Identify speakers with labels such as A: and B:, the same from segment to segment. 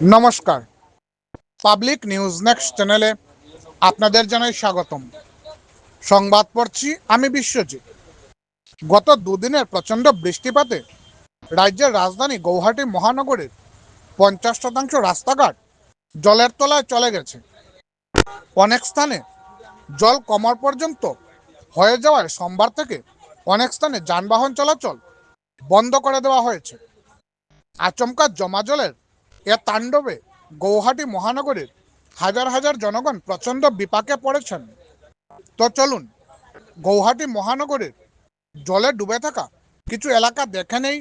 A: নমস্কার, public news next চ্যানেলে আপনাদের জানাই স্বাগতম। সংবাদ পড়ছি আমি বিশ্বজিৎ। গত দুদিনের প্রচণ্ড বৃষ্টিপাতে রাজ্যের রাজধানী গৌহাটি মহানগরের 50% রাস্তাঘাট জলের তলায় চলে গেছে। অনেক স্থানে জল কোমর পর্যন্ত হয়ে যাওয়ায় সোমবার থেকে অনেক স্থানে যানবাহন চলাচল বন্ধ করে দেওয়া হয়েছে। আচমকা জমা জলের এ তাণ্ডবে গৌহাটি মহানগরের হাজার হাজার জনগণ প্রচণ্ড বিপাকে পড়েছেন। তো চলুন গৌহাটি মহানগরের জলে ডুবে থাকা কিছু এলাকা দেখে নেই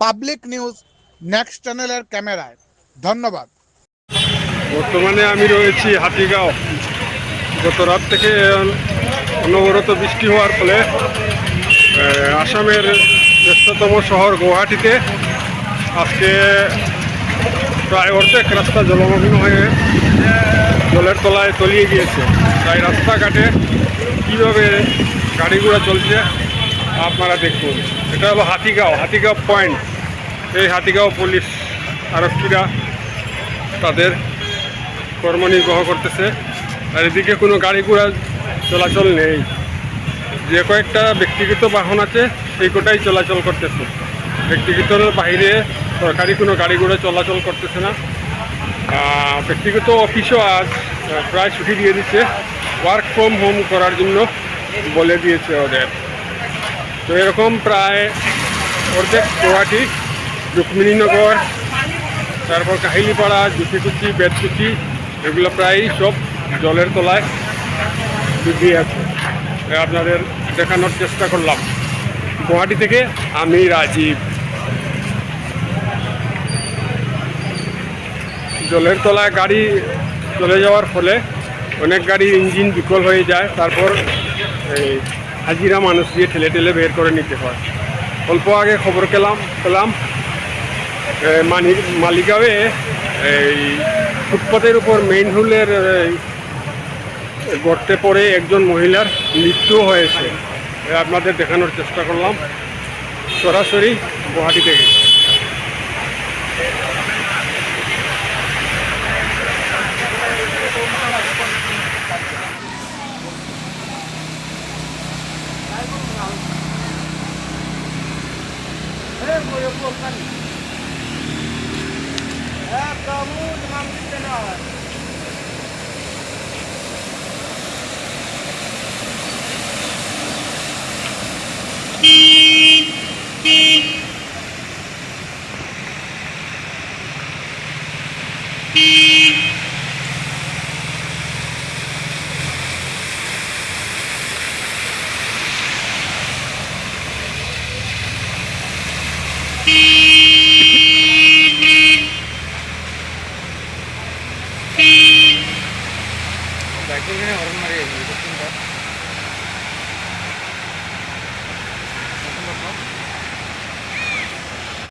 A: পাবলিক নিউজ নেক্সট চ্যানেলের ক্যামেরায়। ধন্যবাদ।
B: বর্তমানে আমি রয়েছি হাতিগাঁও। গত রাত থেকে অনবরত বৃষ্টি হওয়ার ফলে আসামের ব্যস্ততম শহর গুয়াহাটিতে আজকে প্রায় অর্ধেক রাস্তা জলমগ্ন হয়ে জলের তলায় তলিয়ে গিয়েছে। তাই রাস্তাঘাটে কীভাবে গাড়ি ঘোড়া চলছে আপনারা দেখুন। এটা হলো হাতিগাঁও পয়েন্ট। এই হাতিগাঁও পুলিশ আরক্ষীরা তাদের কর্ম নির্বাহ করতেছে। আর এদিকে কোনো গাড়ি ঘোড়া চলাচল নেই। যে কয়েকটা ব্যক্তিগত বাহন আছে সেই কোটাই চলাচল করতেছে। ব্যক্তিগত বাইরে সরকারি কোনো গাড়ি ঘোড়া চলাচল করতেছে না। ব্যক্তিগত অফিসও আজ প্রায় ছুটি দিয়ে দিচ্ছে, ওয়ার্ক ফ্রম হোম করার জন্য বলে দিয়েছে ওদের। তো এরকম প্রায় অর্ধেক গুয়াহাটি, রুক্মিণীনগর, তারপর কাহিলিপাড়া, জুতিকুচি, বেদকুচি এগুলো প্রায় সব জলের তলায় ডুবিয়ে আছে। আপনাদের দেখানোর চেষ্টা করলাম। গুয়াহাটি থেকে আমি রাজীব। জলের তলায় গাড়ি চলে যাওয়ার ফলে অনেক গাড়ির ইঞ্জিন বিকল হয়ে যায়। তারপর এই হাজিরা মানুষ দিয়ে ঠেলে ঠেলে বের করে নিতে হয়। অল্প আগে খবর পেলাম মালিগাঁওয়ে এই ফুটপাতের উপর মেইন হোলের গর্তে পড়ে একজন মহিলার মৃত্যু হয়েছে। আপনাদের দেখানোর চেষ্টা করলাম সরাসরি গুয়াহাটি থেকে।
C: kamu dengan kita